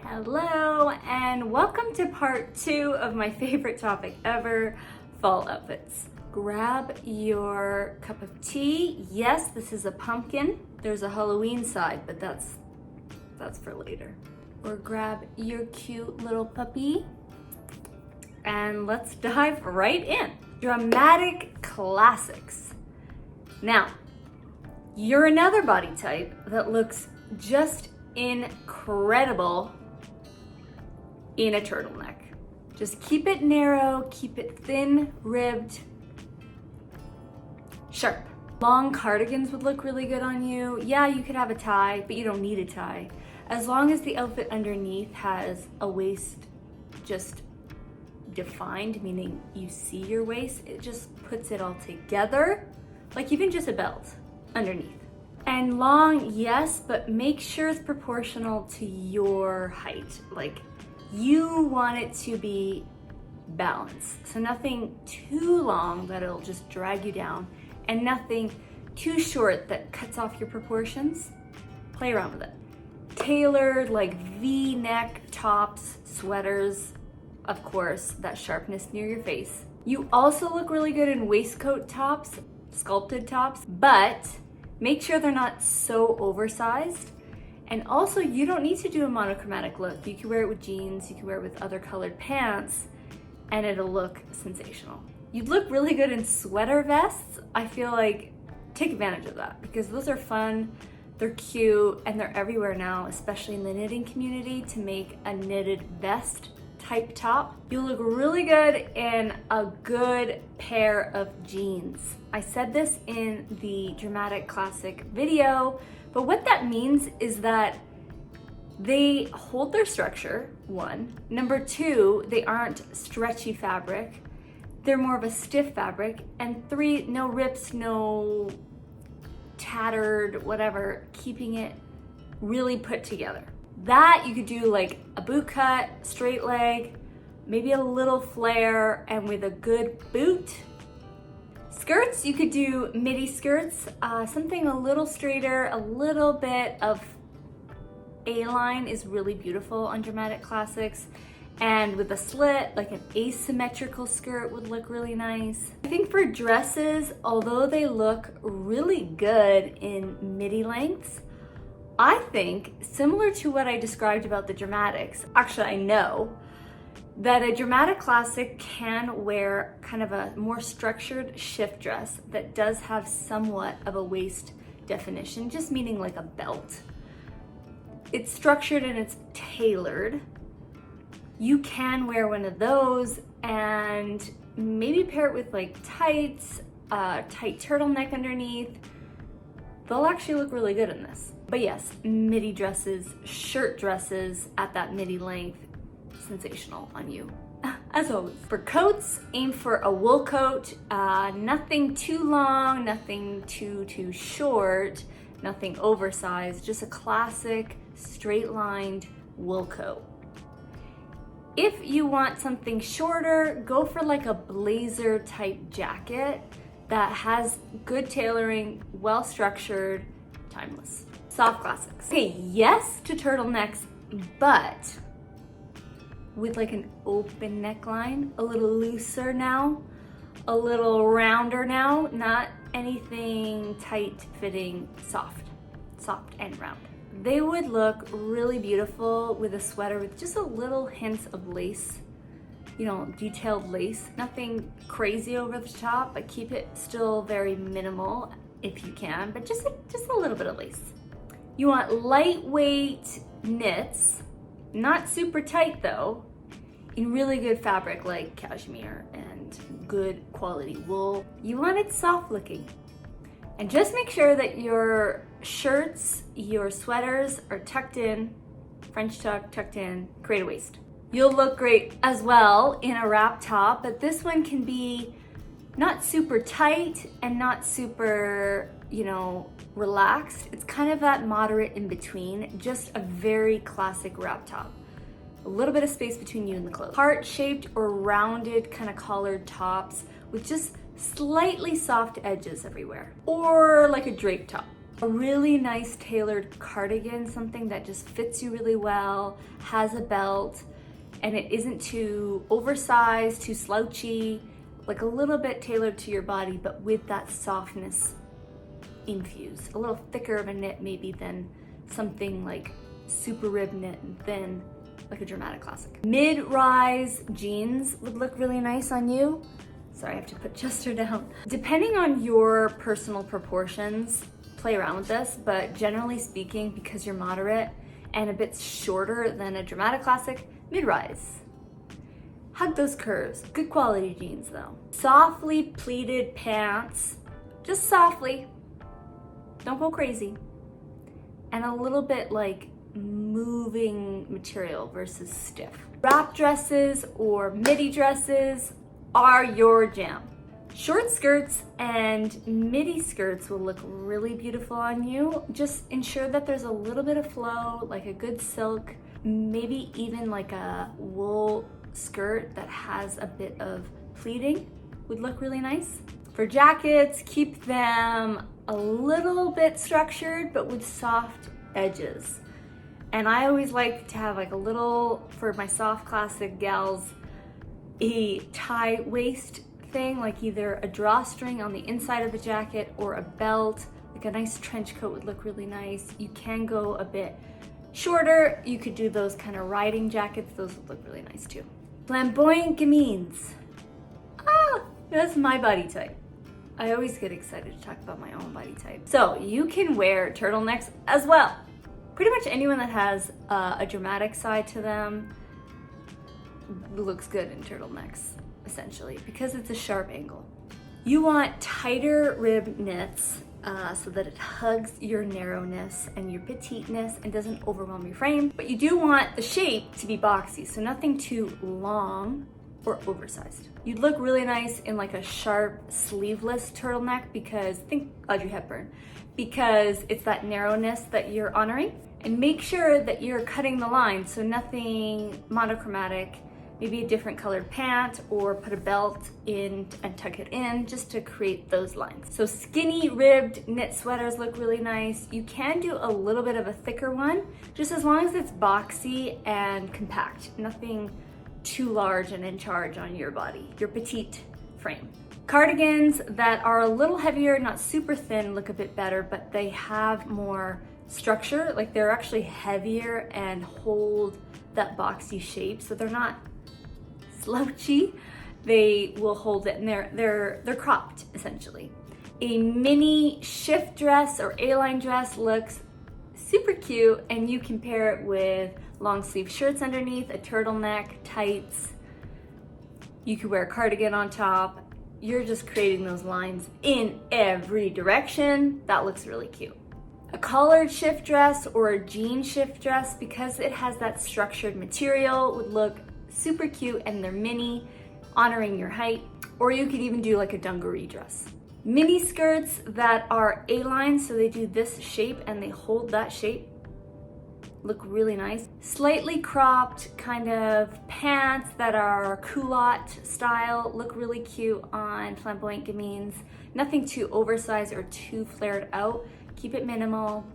Hello and welcome to part 2 of my favorite topic ever, fall outfits. Grab your cup of tea. Yes, this is a pumpkin. There's a Halloween side, but that's for later. Or grab your cute little puppy and let's dive right in. Dramatic classics. Now, you're another body type that looks just incredible in a turtleneck. Just keep it narrow, keep it thin, ribbed, sharp. Long cardigans would look really good on you. Yeah, you could have a tie, but you don't need a tie. As long as the outfit underneath has a waist just defined, meaning you see your waist, it just puts it all together, like even just a belt underneath. And long, yes, but make sure it's proportional to your height. Like, you want it to be balanced. So nothing too long that it'll just drag you down, and nothing too short that cuts off your proportions. Play around with it. Tailored, like V-neck tops, sweaters, of course, that sharpness near your face. You also look really good in waistcoat tops, sculpted tops, but make sure they're not so oversized. And also, you don't need to do a monochromatic look. You can wear it with jeans, you can wear it with other colored pants, and it'll look sensational. You'd look really good in sweater vests. I feel like take advantage of that because those are fun, they're cute, and they're everywhere now, especially in the knitting community, to make a knitted vest type top. You look really good in a good pair of jeans. I said this in the Dramatic Classic video, but what that means is that they hold their structure, one. Number two, they aren't stretchy fabric. They're more of a stiff fabric. And three, no rips, no tattered, whatever, keeping it really put together. That you could do like a boot cut, straight leg, maybe a little flare, and with a good boot. Skirts, you could do midi skirts, something a little straighter, a little bit of A-line is really beautiful on Dramatic Classics. And with a slit, like an asymmetrical skirt would look really nice. I think for dresses, although they look really good in midi lengths, I think, similar to what I described about the Dramatics, actually I know, that a Dramatic Classic can wear kind of a more structured shift dress that does have somewhat of a waist definition, just meaning like a belt. It's structured and it's tailored. You can wear one of those and maybe pair it with like tights, tight turtleneck underneath. They'll actually look really good in this. But yes, midi dresses, shirt dresses at that midi length, sensational on you, as always. For coats, aim for a wool coat, nothing too long, nothing too short, nothing oversized, just a classic straight lined wool coat. If you want something shorter, go for like a blazer type jacket that has good tailoring, well structured, timeless. Soft classics. Okay, yes to turtlenecks, but with like an open neckline, a little looser now, a little rounder now, not anything tight fitting, soft and round. They would look really beautiful with a sweater with just a little hints of lace, you know, detailed lace. Nothing crazy over the top, but keep it still very minimal if you can, but just a little bit of lace. You want lightweight knits, not super tight though, in really good fabric like cashmere and good quality wool. You want it soft looking. And just make sure that your shirts, your sweaters are tucked in, French tuck, tucked in, create a waist. You'll look great as well in a wrap top, but this one can be not super tight and not super, relaxed. It's kind of that moderate in between, just a very classic wrap top. A little bit of space between you and the clothes. Heart-shaped or rounded kind of collared tops with just slightly soft edges everywhere. Or like a drape top. A really nice tailored cardigan, something that just fits you really well, has a belt, and it isn't too oversized, too slouchy, like a little bit tailored to your body, but with that softness infused. A little thicker of a knit maybe than something like super rib knit and thin, like a dramatic classic. Mid-rise jeans would look really nice on you. Sorry, I have to put Chester down. Depending on your personal proportions, play around with this, but generally speaking, because you're moderate and a bit shorter than a dramatic classic, mid-rise. Hug those curves. Good quality jeans though. Softly pleated pants, just softly, don't go crazy. And a little bit like moving material versus stiff. Wrap dresses or midi dresses are your jam. Short skirts and midi skirts will look really beautiful on you. Just ensure that there's a little bit of flow, like a good silk, maybe even like a wool skirt that has a bit of pleating would look really nice. For jackets, keep them a little bit structured, but with soft edges. And I always like to have like a little, for my soft classic gals, a tie waist thing, like either a drawstring on the inside of the jacket or a belt. Like a nice trench coat would look really nice. You can go a bit shorter. You could do those kind of riding jackets. Those would look really nice too. Flamboyant gamines. That's my body type. I always get excited to talk about my own body type. So you can wear turtlenecks as well. Pretty much anyone that has a dramatic side to them looks good in turtlenecks, essentially, because it's a sharp angle. You want tighter rib knits so that it hugs your narrowness and your petiteness and doesn't overwhelm your frame. But you do want the shape to be boxy, so nothing too long or oversized. You'd look really nice in like a sharp sleeveless turtleneck because, think Audrey Hepburn, because it's that narrowness that you're honoring. And make sure that you're cutting the line, so nothing monochromatic, maybe a different colored pant, or put a belt in and tuck it in just to create those lines. So skinny ribbed knit sweaters look really nice. You can do a little bit of a thicker one, just as long as it's boxy and compact, nothing too large and in charge on your body, your petite frame. Cardigans that are a little heavier, not super thin, look a bit better, but they have more structure, like they're actually heavier and hold that boxy shape, so they're not slouchy. They will hold it, and they're cropped essentially. A mini shift dress or A-line dress looks super cute, and you can pair it with long sleeve shirts underneath, a turtleneck, tights. You could wear a cardigan on top. You're just creating those lines in every direction. That looks really cute. A collared shift dress or a jean shift dress, because it has that structured material, would look super cute, and they're mini, honoring your height. Or you could even do like a dungaree dress. Mini skirts that are A-line, so they do this shape and they hold that shape, look really nice. Slightly cropped kind of pants that are culotte style look really cute on flamboyant gamines. Nothing too oversized or too flared out. Keep it minimal,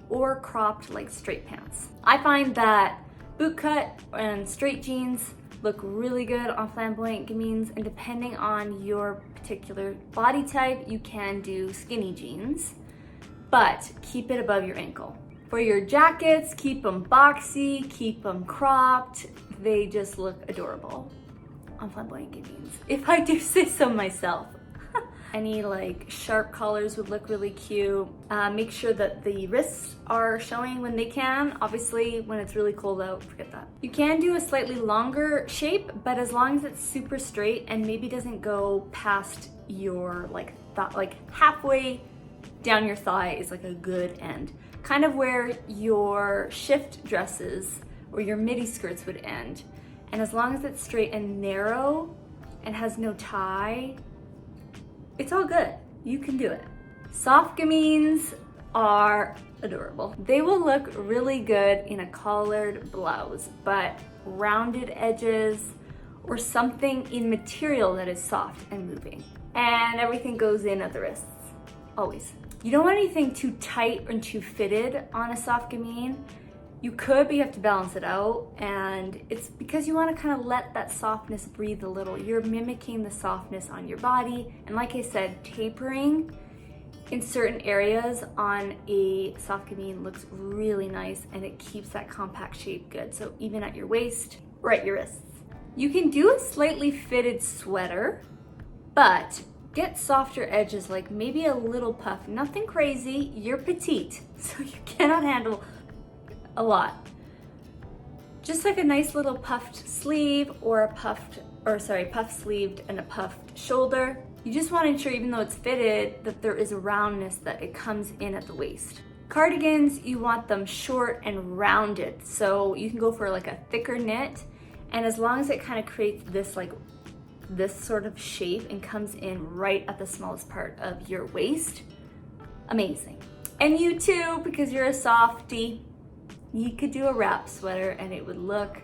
or cropped like straight pants. I find that boot cut and straight jeans look really good on flamboyant gamines, and depending on your particular body type, you can do skinny jeans, but keep it above your ankle. For your jackets, keep them boxy, keep them cropped. They just look adorable on flamboyant gamines, if I do say so myself. Any like sharp collars would look really cute. Make sure that the wrists are showing when they can. Obviously, when it's really cold out, forget that. You can do a slightly longer shape, but as long as it's super straight and maybe doesn't go past your like halfway down your thigh is like a good end. Kind of where your shift dresses or your midi skirts would end. And as long as it's straight and narrow and has no tie, it's all good. You can do it. Soft gamines are adorable. They will look really good in a collared blouse, but rounded edges or something in material that is soft and moving. And everything goes in at the wrists, always. You don't want anything too tight or too fitted on a soft gamine. You could, but you have to balance it out. And it's because you want to kind of let that softness breathe a little. You're mimicking the softness on your body. And like I said, tapering in certain areas on a soft gamine looks really nice, and it keeps that compact shape good. So even at your waist or at your wrists. You can do a slightly fitted sweater, but get softer edges, like maybe a little puff. Nothing crazy, you're petite, so you cannot handle a lot. Just like a nice little puffed sleeve or a puffed sleeved and a puffed shoulder. You just want to ensure, even though it's fitted, that there is a roundness, that it comes in at the waist. Cardigans, you want them short and rounded. So you can go for like a thicker knit, and as long as it kind of creates this sort of shape and comes in right at the smallest part of your waist, amazing. And you too, because you're a softie, you could do a wrap sweater and it would look,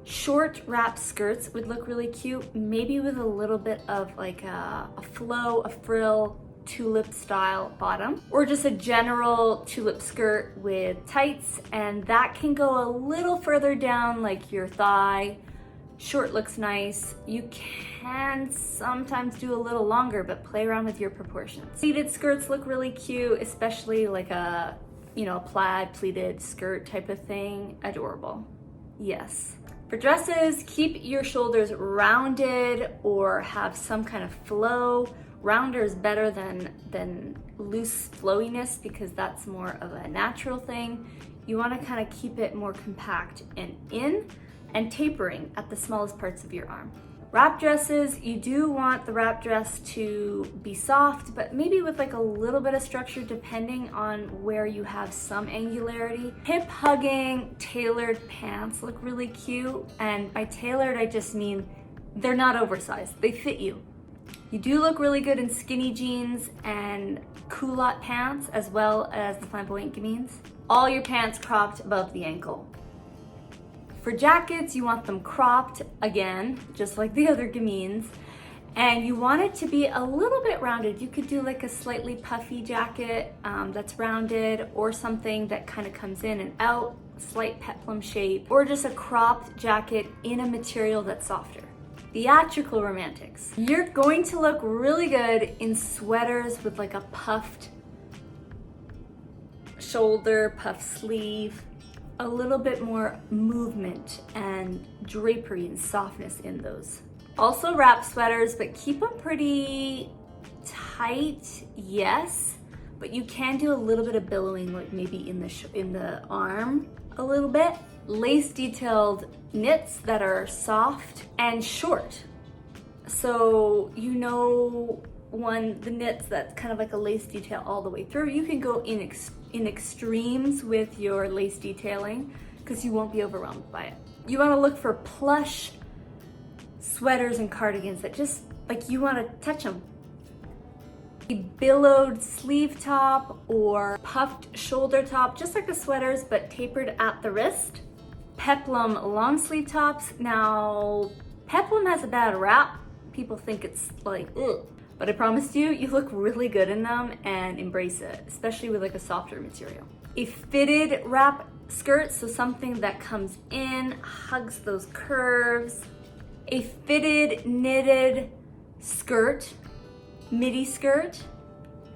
short wrap skirts would look really cute, maybe with a little bit of like a flow, a frill, tulip style bottom, or just a general tulip skirt with tights, and that can go a little further down like your thigh. Short looks nice. You can sometimes do a little longer, but play around with your proportions. Pleated skirts look really cute, especially like a, you know, plaid pleated skirt type of thing. Adorable. Yes. For dresses, keep your shoulders rounded or have some kind of flow. Rounder is better than loose flowiness, because that's more of a natural thing. You want to kind of keep it more compact and in, and tapering at the smallest parts of your arm. Wrap dresses, you do want the wrap dress to be soft, but maybe with like a little bit of structure depending on where you have some angularity. Hip hugging tailored pants look really cute, and by tailored I just mean they're not oversized, they fit you. You do look really good in skinny jeans and culotte pants, as well as the flamboyant gamines. All your pants cropped above the ankle. For jackets, you want them cropped, again, just like the other gamines, and you want it to be a little bit rounded. You could do like a slightly puffy jacket that's rounded, or something that kind of comes in and out, slight peplum shape, or just a cropped jacket in a material that's softer. Theatrical Romantics. You're going to look really good in sweaters with like a puffed shoulder, puffed sleeve, a little bit more movement and drapery and softness in those. Also wrap sweaters, but keep them pretty tight, yes, but you can do a little bit of billowing, like maybe in the arm a little bit. Lace detailed knits that are soft and short. So you know, the knits that's kind of like a lace detail all the way through. You can go in extremes with your lace detailing, because you won't be overwhelmed by it. You want to look for plush sweaters and cardigans that just, like, you want to touch them. A billowed sleeve top or puffed shoulder top, just like the sweaters, but tapered at the wrist. Peplum long sleeve tops. Now, peplum has a bad rap. People think it's like, ugh. But I promise you, you look really good in them, and embrace it, especially with like a softer material. A fitted wrap skirt, so something that comes in, hugs those curves. A fitted knitted skirt, midi skirt,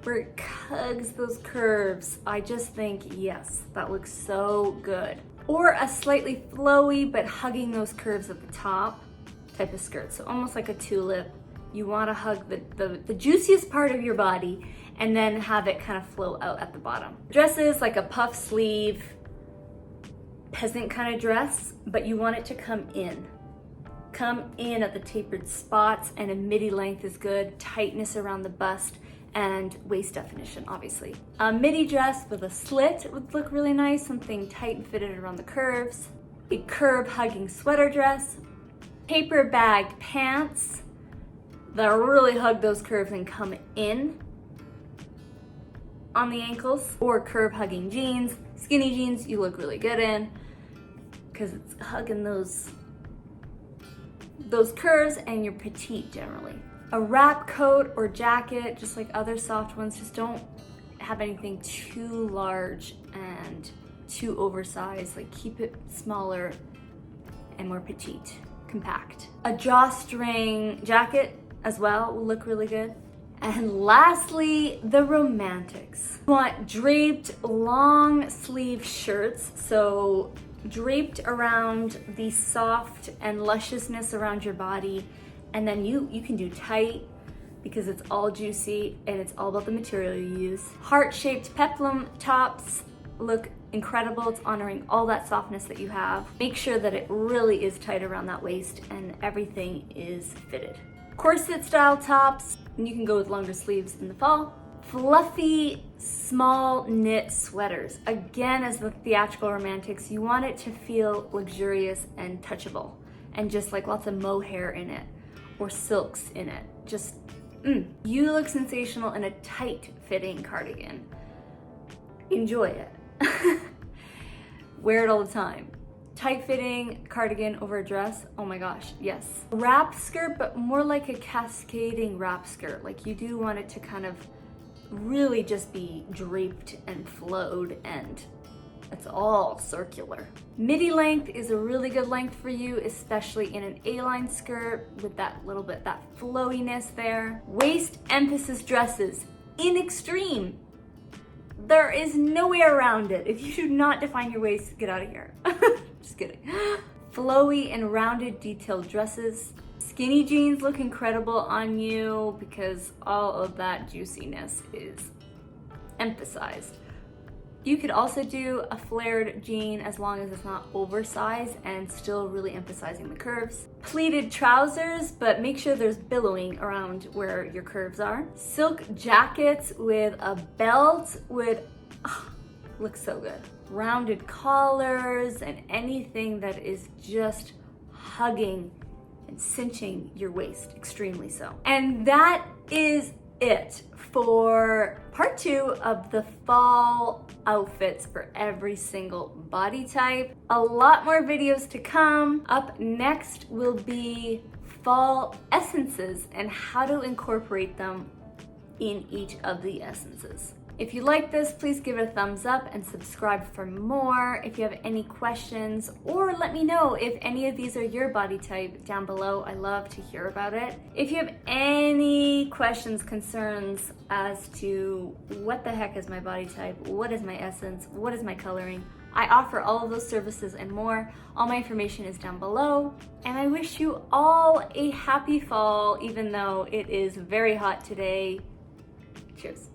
where it hugs those curves. I just think, yes, that looks so good. Or a slightly flowy, but hugging those curves at the top type of skirt. So almost like a tulip. You want to hug the juiciest part of your body, and then have it kind of flow out at the bottom. Dresses, like a puff sleeve, peasant kind of dress, but you want it to come in. Come in at the tapered spots, and a midi length is good. Tightness around the bust and waist definition, obviously. A midi dress with a slit would look really nice, something tight and fitted around the curves. A curve hugging sweater dress. Paper bag pants that really hug those curves and come in on the ankles. Or curve hugging jeans. Skinny jeans you look really good in, because it's hugging those curves, and you're petite generally. A wrap coat or jacket, just like other soft ones, just don't have anything too large and too oversized. Like keep it smaller and more petite, compact. A drawstring jacket as well will look really good. And lastly, the romantics. You want draped long sleeve shirts, so draped around the soft and lusciousness around your body, and then you can do tight because it's all juicy and it's all about the material you use. Heart-shaped peplum tops look incredible. It's honoring all that softness that you have. Make sure that it really is tight around that waist and everything is fitted. Corset style tops, and you can go with longer sleeves in the fall. Fluffy, small knit sweaters. Again, as the Theatrical Romantics, you want it to feel luxurious and touchable, and just like lots of mohair in it, or silks in it. Just, You look sensational in a tight fitting cardigan. Enjoy it. Wear it all the time. Tight-fitting cardigan over a dress, oh my gosh, yes. Wrap skirt, but more like a cascading wrap skirt. Like you do want it to kind of really just be draped and flowed, and it's all circular. Midi length is a really good length for you, especially in an A-line skirt with that little bit, that flowiness there. Waist emphasis dresses in extreme. There is no way around it. If you do not define your waist, get out of here. Just kidding. Flowy and rounded detailed dresses. Skinny jeans look incredible on you because all of that juiciness is emphasized. You could also do a flared jean as long as it's not oversized and still really emphasizing the curves. Pleated trousers, but make sure there's billowing around where your curves are. Silk jackets with a belt would look so good. Rounded collars and anything that is just hugging and cinching your waist extremely so. And that is it for part 2 of the fall outfits for every single body type. A lot more videos to come. Up next will be fall essences and how to incorporate them in each of the essences. If you like this, please give it a thumbs up and subscribe for more. If you have any questions, or let me know if any of these are your body type down below. I love to hear about it. If you have any questions, concerns as to what the heck is my body type, what is my essence, what is my coloring, I offer all of those services and more. All my information is down below. And I wish you all a happy fall, even though it is very hot today. Cheers.